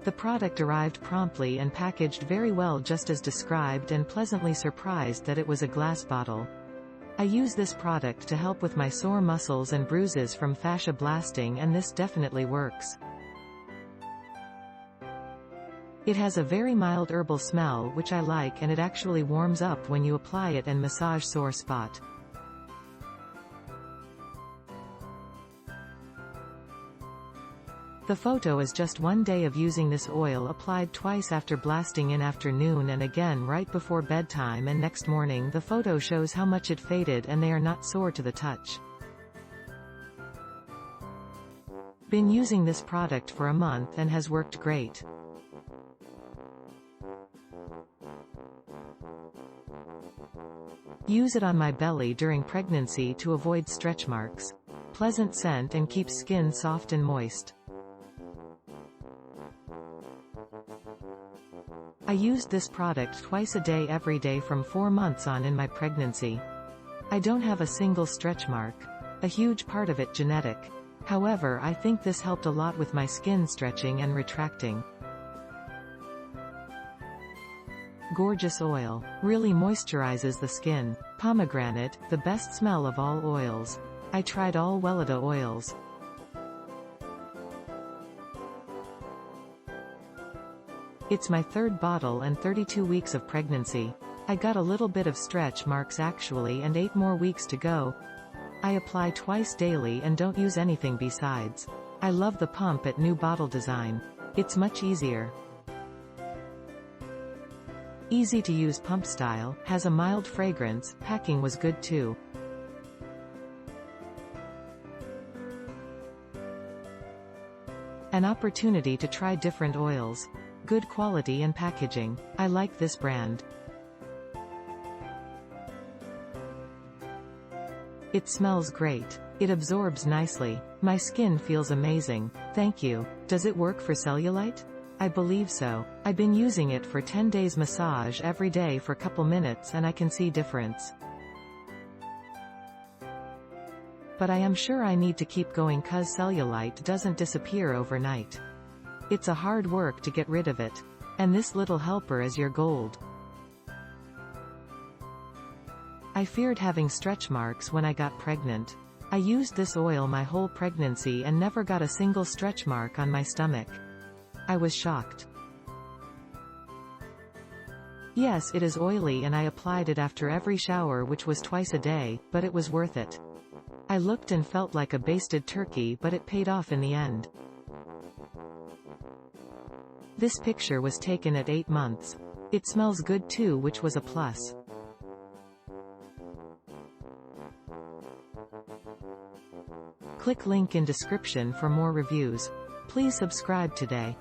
The product arrived promptly and packaged very well just as described, and pleasantly surprised that it was a glass bottle. I use this product to help with my sore muscles and bruises from fascia blasting, and this definitely works. It has a very mild herbal smell which I like, and it actually warms up when you apply it and massage sore spot. The photo is just one day of using this oil, applied twice after blasting in afternoon and again right before bedtime and next morning. The photo shows how much it faded and they are not sore to the touch. Been using this product for a month and has worked great. Use it on my belly during pregnancy to avoid stretch marks. Pleasant scent and keeps skin soft and moist. I used this product twice a day every day from 4 months on in my pregnancy. I don't have a single stretch mark. A huge part of it genetic. However, I think this helped a lot with my skin stretching and retracting. Gorgeous oil. Really moisturizes the skin. Pomegranate, the best smell of all oils. I tried all Weleda oils. It's my 3rd bottle and 32 weeks of pregnancy. I got a little bit of stretch marks actually, and 8 more weeks to go. I apply twice daily and don't use anything besides. I love the pump at new bottle design. It's much easier. Easy to use pump style, has a mild fragrance, packing was good too. An opportunity to try different oils. Good quality and packaging. I like this brand. It smells great. It absorbs nicely. My skin feels amazing. Thank you. Does it work for cellulite? I believe so. I've been using it for 10 days massage every day for couple minutes and I can see difference. But I am sure I need to keep going cause cellulite doesn't disappear overnight. It's a hard work to get rid of it. And this little helper is your gold. I feared having stretch marks when I got pregnant. I used this oil my whole pregnancy and never got a single stretch mark on my stomach. I was shocked. Yes, it is oily and I applied it after every shower, which was twice a day, but it was worth it. I looked and felt like a basted turkey, but it paid off in the end. This picture was taken at 8 months. It smells good too, which was a plus. Click link in description for more reviews. Please subscribe today.